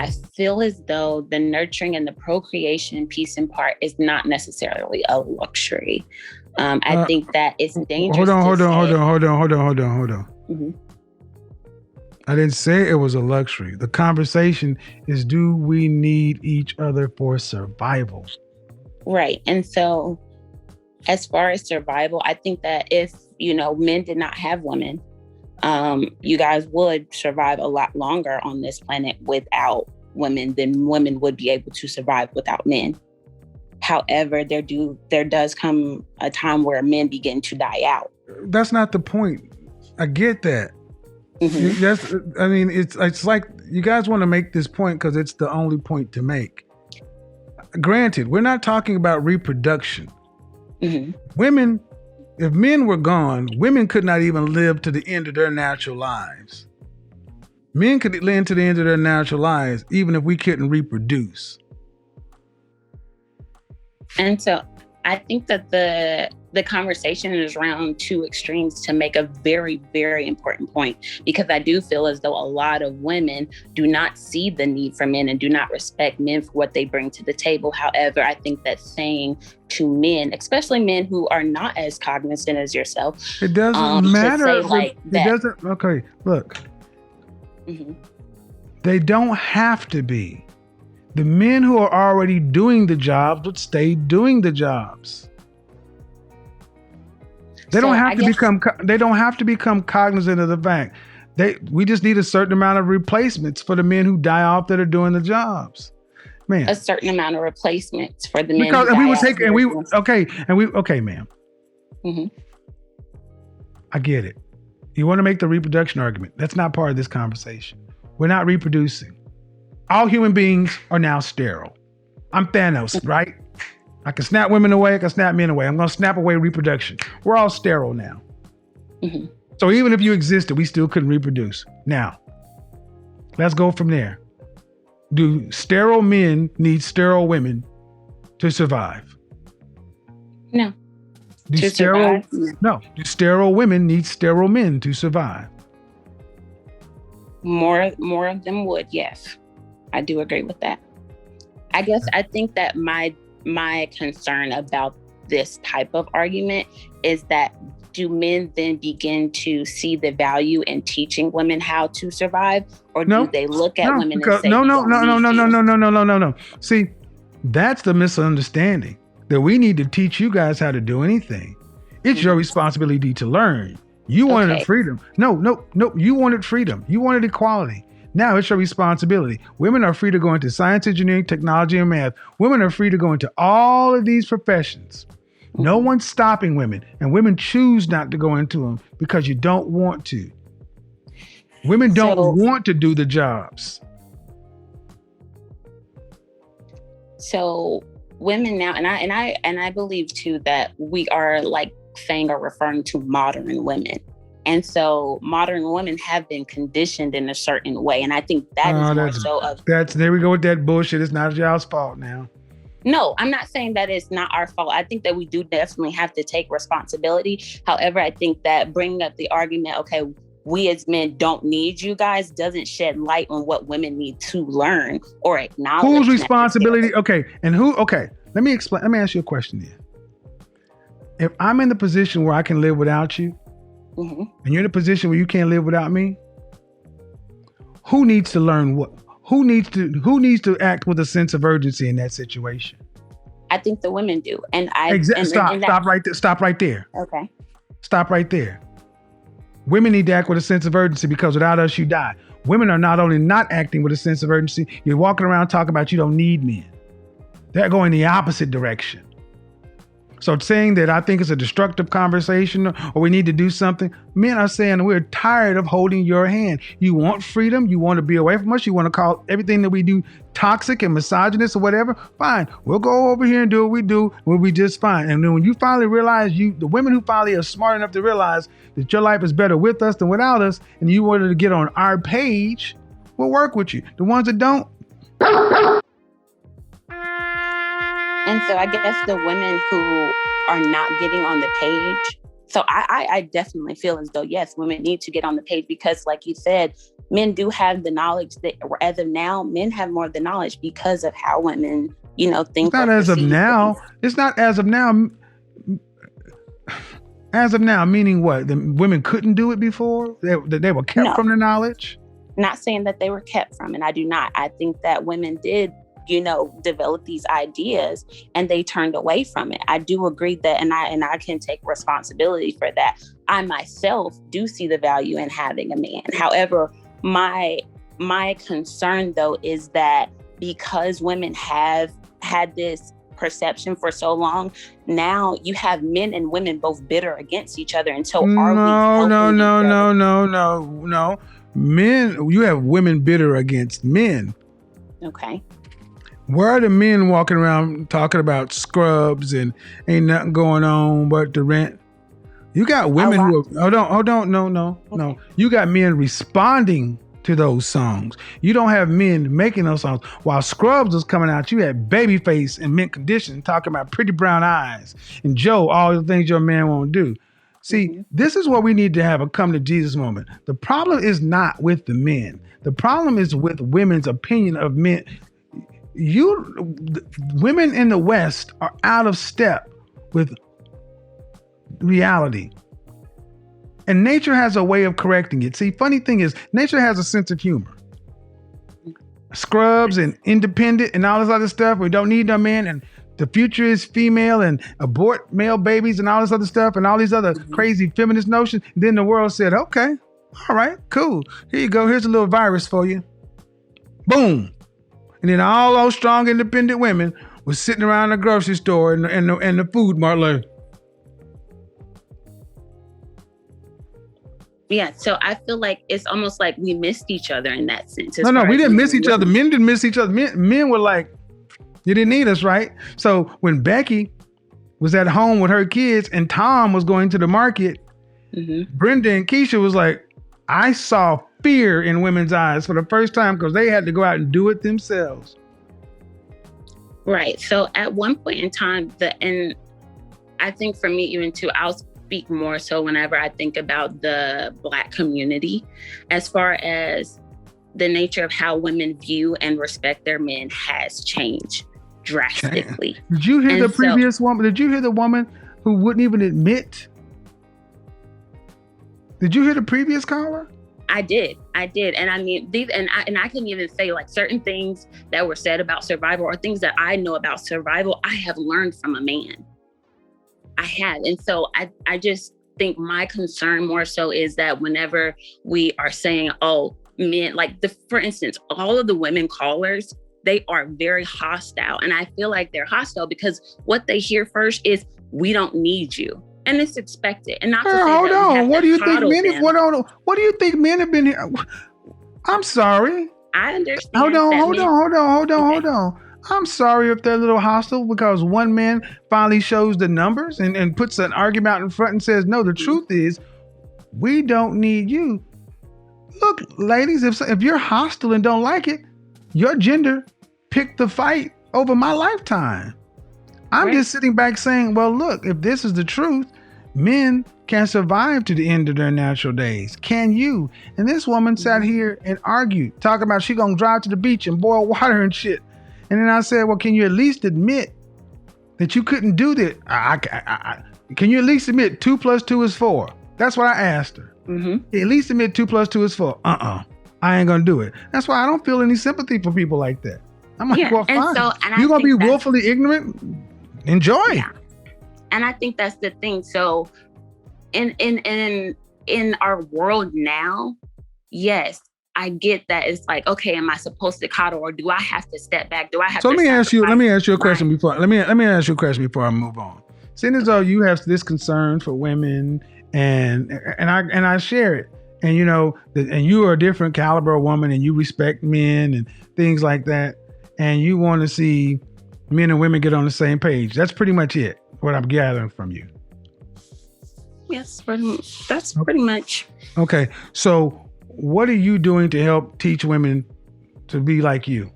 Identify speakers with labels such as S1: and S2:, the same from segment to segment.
S1: I feel as though the nurturing and the procreation piece in part is not necessarily a luxury. I think that it's dangerous.
S2: Hold on.
S1: Mm-hmm.
S2: I didn't say it was a luxury. The conversation is, do we need each other for survival?
S1: Right. And so as far as survival, I think that if, men did not have women, you guys would survive a lot longer on this planet without women than women would be able to survive without men. However, there does come a time where men begin to die out.
S2: That's not the point. I get that.
S1: Mm-hmm.
S2: It's like you guys want to make this point because it's the only point to make. Granted, we're not talking about reproduction.
S1: Mm-hmm.
S2: Women, if men were gone, women could not even live to the end of their natural lives. Men could live to the end of their natural lives even if we couldn't reproduce.
S1: And so I think that the conversation is around two extremes to make a very, very important point, because I do feel as though a lot of women do not see the need for men and do not respect men for what they bring to the table. However, I think that saying to men, especially men who are not as cognizant as yourself,
S2: it doesn't matter. Okay, look.
S1: Mm-hmm.
S2: They don't have to be. The men who are already doing the jobs would stay doing the jobs. They don't have to become cognizant of the fact. We just need a certain amount of replacements for the men who die off that are doing the jobs. Man.
S1: A certain amount of replacements for the men
S2: because
S1: who
S2: we would
S1: die
S2: take
S1: off.
S2: okay, ma'am.
S1: Mm-hmm.
S2: I get it. You want to make the reproduction argument. That's not part of this conversation. We're not reproducing. All human beings are now sterile. I'm Thanos, right? I can snap women away. I can snap men away. I'm going to snap away reproduction. We're all sterile now.
S1: Mm-hmm.
S2: So even if you existed, we still couldn't reproduce. Now, let's go from there. Do sterile men need sterile women to survive?
S1: No.
S2: Do sterile women need sterile men to survive?
S1: More of them would, yes. I do agree with that. I guess I think that my concern about this type of argument is that do men then begin to see the value in teaching women how to survive, or do they look at women and say,
S2: no. See, that's the misunderstanding, that we need to teach you guys how to do anything. It's your responsibility to learn. You wanted freedom. No. You wanted freedom. You wanted equality. Now it's your responsibility. Women are free to go into science, engineering, technology, and math. Women are free to go into all of these professions. No one's stopping women, and women choose not to go into them because you don't want to. Women don't want to do the jobs.
S1: So women now, and I believe too that we are like saying or referring to modern women. And so modern women have been conditioned in a certain way. And I think that is more so of...
S2: There we go with that bullshit. It's not y'all's fault now.
S1: No, I'm not saying that it's not our fault. I think that we do definitely have to take responsibility. However, I think that bringing up the argument, okay, we as men don't need you guys, doesn't shed light on what women need to learn or acknowledge.
S2: Whose responsibility? Okay. And let me explain. Let me ask you a question then. If I'm in the position where I can live without you,
S1: mm-hmm.
S2: and you're in a position where you can't live without me, who needs to learn what? Who needs to act with a sense of urgency in that situation?
S1: I think the women do. And
S2: Stop right there.
S1: Okay.
S2: Stop right there. Women need to act with a sense of urgency because without us, you die. Women are not only not acting with a sense of urgency, you're walking around talking about you don't need men. They're going the opposite direction. So saying that I think it's a destructive conversation or we need to do something, men are saying we're tired of holding your hand. You want freedom. You want to be away from us. You want to call everything that we do toxic and misogynist or whatever. Fine. We'll go over here and do what we do. We'll be just fine. And then when you finally realize the women who finally are smart enough to realize that your life is better with us than without us, and you wanted to get on our page, we'll work with you. The ones that don't.
S1: And so I guess the women who are not getting on the page. So I definitely feel as though, yes, women need to get on the page because like you said, men do have the knowledge that as of now, men have more of the knowledge because of how women, think.
S2: It's not as of now. It's not as of now. As of now, meaning what? The women couldn't do it before? They were kept from the knowledge?
S1: Not saying that they were kept from, and I do not. I think that women did, develop these ideas and they turned away from it. I do agree that, and I can take responsibility for that. I myself do see the value in having a man. However, my concern though is that because women have had this perception for so long, now you have men and women both bitter against each other. And so
S2: no. Men, you have women bitter against men.
S1: Okay.
S2: Where are the men walking around talking about scrubs and ain't nothing going on but the rent? You got women who are, hold on, no. You got men responding to those songs. You don't have men making those songs. While Scrubs was coming out, you had Babyface and Mint Condition talking about pretty brown eyes and Joe, all the things your man won't do. See, this is what we need to have a come to Jesus moment. The problem is not with the men. The problem is with women's opinion of men. Women in the West are out of step with reality. And nature has a way of correcting it. See, funny thing is, nature has a sense of humor. Scrubs and independent and all this other stuff. We don't need no men, and the future is female, and abort male babies and all this other stuff and all these other crazy feminist notions. And then the world said, okay, all right, cool. Here you go. Here's a little virus for you. Boom. And then all those strong, independent women were sitting around the grocery store and the food mart like,
S1: yeah, so I feel like it's almost like we missed each other in that sense.
S2: No, we didn't miss each other. Men didn't miss each other. Men were like, you didn't need us, right? So when Becky was at home with her kids and Tom was going to the market, Brenda and Keisha was like, I saw fear in women's eyes for the first time because they had to go out and do it themselves.
S1: Right. So at one point in time, and I think for me even too, I'll speak more so whenever I think about the Black community, as far as the nature of how women view and respect their men has changed drastically.
S2: Did you hear the previous woman? Did you hear the woman who wouldn't even admit? Did you hear the previous caller?
S1: I did. And I mean, I can even say like certain things that were said about survival or things that I know about survival, I have learned from a man. I have. And so I just think my concern more so is that whenever we are saying, oh, men, like for instance, all of the women callers, they are very hostile. And I feel like they're hostile because what they hear first is, we don't need you. And it's expected. And not to say
S2: hold on. What do you think men what do you think men have been here? I'm sorry.
S1: I understand.
S2: Hold on. I'm sorry if they're a little hostile because one man finally shows the numbers and puts an argument out in front and says, no, the truth is we don't need you. Look, ladies, if you're hostile and don't like it, your gender picked the fight over my lifetime. I'm just sitting back saying, well, look, if this is the truth, men can survive to the end of their natural days. Can you? And this woman sat here and argued, talking about she gonna drive to the beach and boil water and shit. And then I said, well, can you at least admit that you couldn't do that? Can you at least admit 2 + 2 is 4? That's what I asked her. At least admit 2 + 2 is 4. I ain't gonna do it. That's why I don't feel any sympathy for people like that. I'm like, well, fine. You're gonna be willfully ignorant? Enjoy.
S1: Yeah. And I think that's the thing. So in our world now, yes, I get that it's like, okay, am I supposed to coddle or do I have to step back? Do I have to
S2: let me ask you a question before I move on. Seeing as though you have this concern for women and I share it. And and you are a different caliber of woman and you respect men and things like that. And you want to see men and women get on the same page. That's pretty much it, what I'm gathering from you.
S1: Yes, that's pretty much.
S2: Okay. So what are you doing to help teach women to be like you?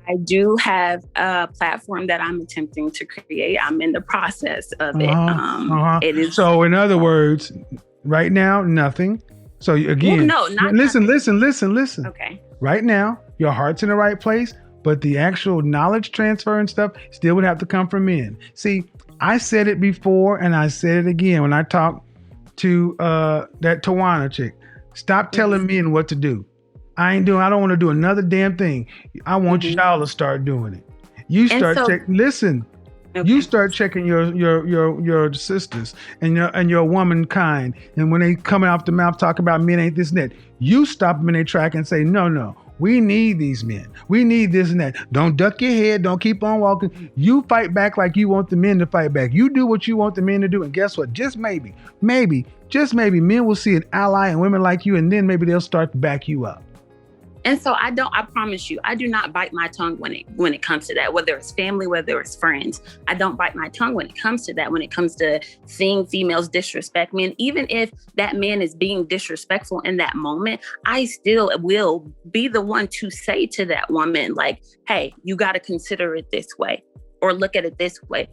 S1: I do have a platform that I'm attempting to create. I'm in the process of it. It is.
S2: So in other words, right now, nothing. So again,
S1: well, no,
S2: listen.
S1: Okay.
S2: Right now, your heart's in the right place, but the actual knowledge transfer and stuff still would have to come from men. See, I said it before and I said it again when I talked to that Tawana chick. Stop telling men what to do. I don't want to do another damn thing. I want y'all to start doing it. You start listen. Okay. You start checking your sisters and your womankind, and when they coming off the mouth talk about men ain't this and that, you stop them in their track and say, no, we need these men. We need this and that. Don't duck your head. Don't keep on walking. You fight back like you want the men to fight back. You do what you want the men to do, and guess what? Just maybe, men will see an ally in women like you, and then maybe they'll start to back you up.
S1: And so I promise you, I do not bite my tongue when it comes to that, whether it's family, whether it's friends. I don't bite my tongue when it comes to that, when it comes to seeing females disrespect men. Even if that man is being disrespectful in that moment, I still will be the one to say to that woman, like, hey, you got to consider it this way or look at it this way.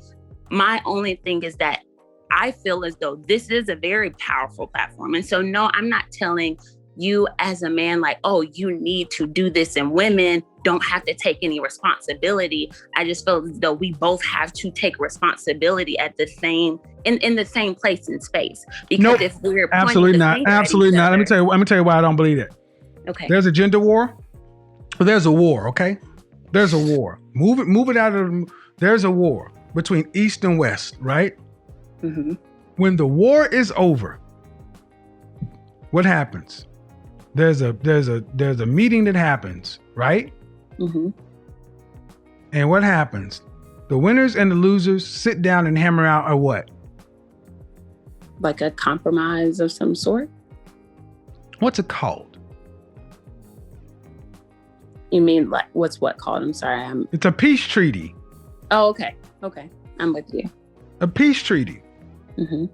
S1: My only thing is that I feel as though this is a very powerful platform. And so, no, I'm not telling you as a man, like, oh, you need to do this, and women don't have to take any responsibility. I just feel as though we both have to take responsibility at the same in the same place and space. Because if we're
S2: absolutely not. Let me tell you why I don't believe it.
S1: Okay.
S2: There's a gender war. There's a war. Okay. There's a war. Move it out of. There's a war between East and West, right?
S1: Mm-hmm.
S2: When the war is over, what happens? There's a meeting that happens, right?
S1: Mm-hmm.
S2: And what happens? The winners and the losers sit down and hammer out a what?
S1: Like a compromise of some sort?
S2: What's it called?
S1: You mean like what called? I'm sorry.
S2: It's a peace treaty.
S1: Oh, okay. Okay. I'm with you.
S2: A peace treaty.
S1: Mm-hmm.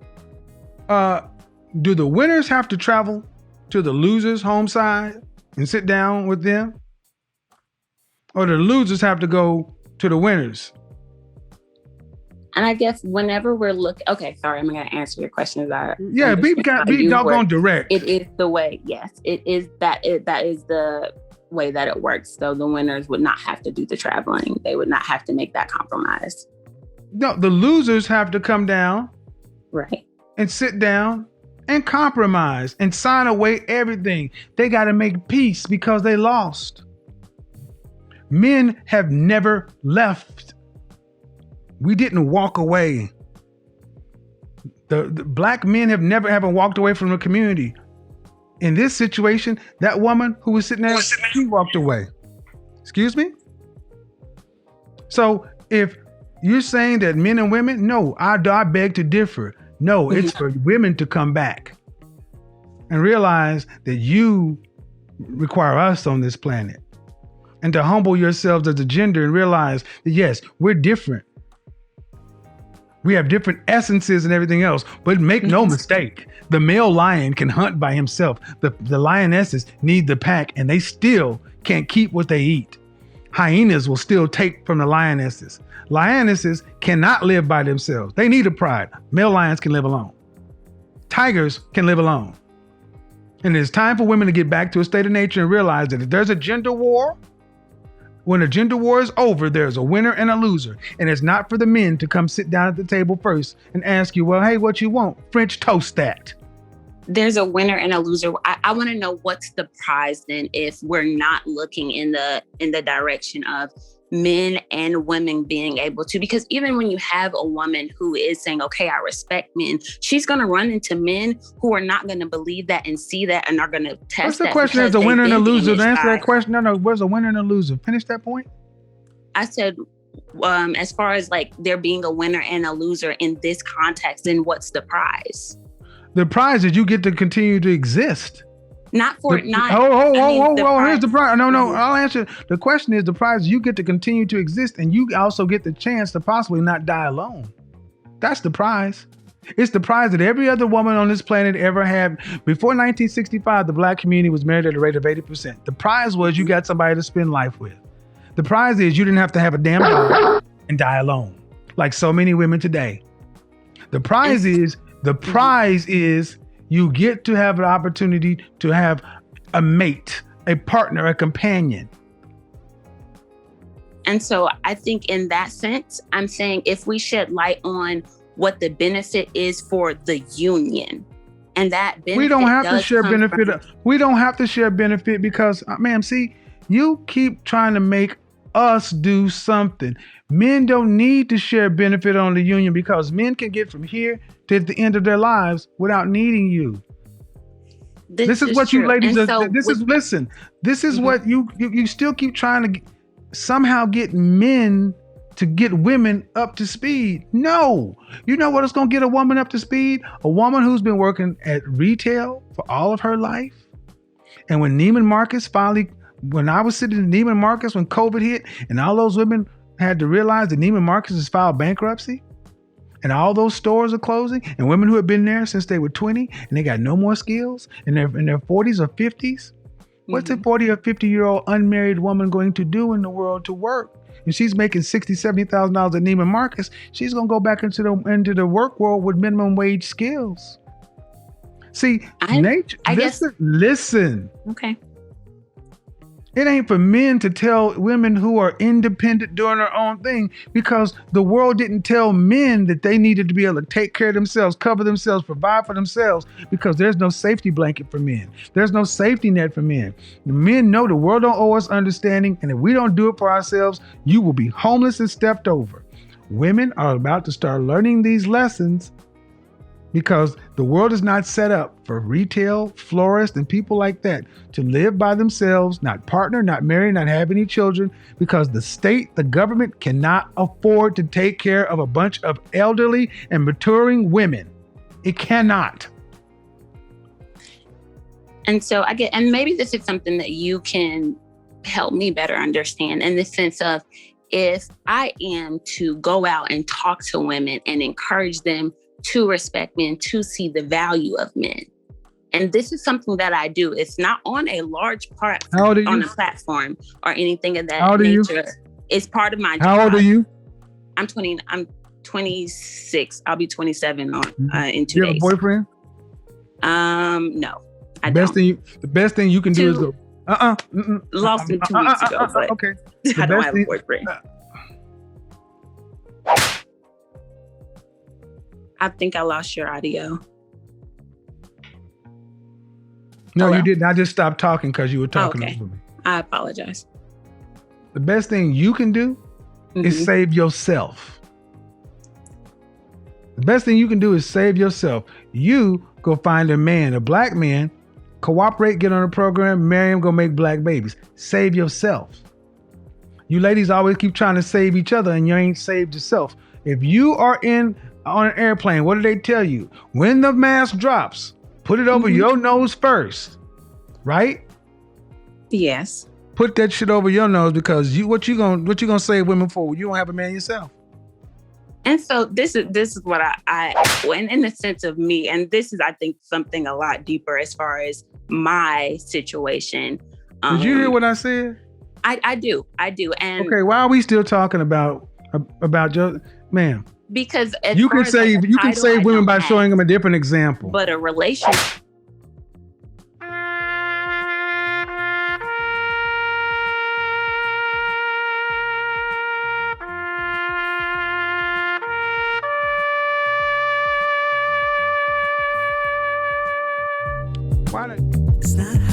S2: Do the winners have to travel to the losers' home side and sit down with them? Or do the losers have to go to the winners?
S1: And I guess whenever we're looking, okay, sorry, I'm going to answer your question.
S2: Be doggone direct.
S1: It is the way, yes, it is that is the way that it works. So the winners would not have to do the traveling. They would not have to make that compromise.
S2: No, the losers have to come down.
S1: Right.
S2: And sit down and compromise and sign away everything. They got to make peace because they lost. Men have never left. We didn't walk away. The black men haven't walked away from the community. In this situation, that woman who was sitting there, she walked away. Excuse me? So if you're saying that men and women, no, I beg to differ. No, it's for women to come back and realize that you require us on this planet, and to humble yourselves as a gender and realize that, yes, we're different. We have different essences and everything else, but make no mistake, the male lion can hunt by himself. The lionesses need the pack, and they still can't keep what they eat. Hyenas will still take from the lionesses. Lionesses cannot live by themselves. They need a pride. Male lions can live alone. Tigers can live alone. And it's time for women to get back to a state of nature and realize that if there's a gender war, when a gender war is over, there's a winner and a loser. And it's not for the men to come sit down at the table first and ask you, well, hey, what you want? French toast that.
S1: There's a winner and a loser. I want to know what's the prize then if we're not looking in the direction of men and women being able to, because even when you have a woman who is saying, okay, I respect men, she's going to run into men who are not going to believe that and see that and are going to test that.
S2: What's the question? Is a winner and a loser? To answer that question, no, where's a winner and a loser? Finish that point.
S1: I said, as far as like there being a winner and a loser in this context, then what's the prize?
S2: The prize is you get to continue to exist.
S1: Not for it. Not.
S2: Here's the prize. No, I'll answer. The question is the prize. You get to continue to exist, and you also get the chance to possibly not die alone. That's the prize. It's the prize that every other woman on this planet ever had. Before 1965, the black community was married at a rate of 80%. The prize was you got somebody to spend life with. The prize is you didn't have to have a damn dog and die alone, like so many women today. The prize is You get to have an opportunity to have a mate, a partner, a companion.
S1: And so I think in that sense, I'm saying if we shed light on what the benefit is for the union, and that benefit
S2: we don't have to share benefit.
S1: from,
S2: We don't have to share benefit because, ma'am, see, you keep trying to make us do something. Men don't need to share benefit on the union because men can get from here to the end of their lives without needing you. This is what
S1: true.
S2: you ladies
S1: And
S2: are.
S1: so
S2: Listen. This is what you still keep trying to somehow get men to get women up to speed. No, you know what is going to get a woman up to speed? A woman who's been working at retail for all of her life. And when Neiman Marcus when I was sitting in Neiman Marcus when COVID hit, and all those women had to realize that Neiman Marcus has filed bankruptcy, and all those stores are closing, and women who have been there since they were 20 and they got no more skills in their 40s or 50s. What's a 40 or 50-year-old unmarried woman going to do in the world to work? And she's making $60,000, $70,000 at Neiman Marcus. She's going to go back into the work world with minimum wage skills. See, listen.
S1: Okay.
S2: It ain't for men to tell women who are independent doing their own thing, because the world didn't tell men that they needed to be able to take care of themselves, cover themselves, provide for themselves, because there's no safety blanket for men. There's no safety net for men. The men know the world don't owe us understanding, and if we don't do it for ourselves, you will be homeless and stepped over. Women are about to start learning these lessons because the world is not set up for retail, florists, and people like that to live by themselves, not partner, not marry, not have any children, because the state, the government cannot afford to take care of a bunch of elderly and maturing women. It cannot.
S1: And so and maybe this is something that you can help me better understand, in the sense of, if I am to go out and talk to women and encourage them to respect men, to see the value of men. And this is something that I do. It's not on a large part on a platform or anything of that nature. It's part of my job.
S2: How old are you?
S1: I'm 26. I'll be 27 in 2 days.
S2: You have a boyfriend?
S1: No. The
S2: best thing you can do is go,
S1: lost him 2 weeks ago, but
S2: okay.
S1: I don't have a boyfriend. I think I lost your audio.
S2: No,
S1: Hello?
S2: You didn't. I just stopped talking because you were talking over me.
S1: I apologize.
S2: The best thing you can do is save yourself. The best thing you can do is save yourself. You go find a man, a black man, cooperate, get on a program, marry him, go make black babies. Save yourself. You ladies always keep trying to save each other and you ain't saved yourself. If you are on an airplane, what do they tell you? When the mask drops, put it over your nose first, right?
S1: Yes.
S2: Put that shit over your nose, because what you gonna save women for? You don't have a man yourself.
S1: And so this is what I in the sense of me, and this is, I think, something a lot deeper as far as my situation.
S2: Did you hear what I said?
S1: I do. And
S2: okay, why are we still talking about your ma'am?
S1: Because
S2: you can save women by showing them a different example.
S1: But a relationship.
S2: Why not?
S3: It's not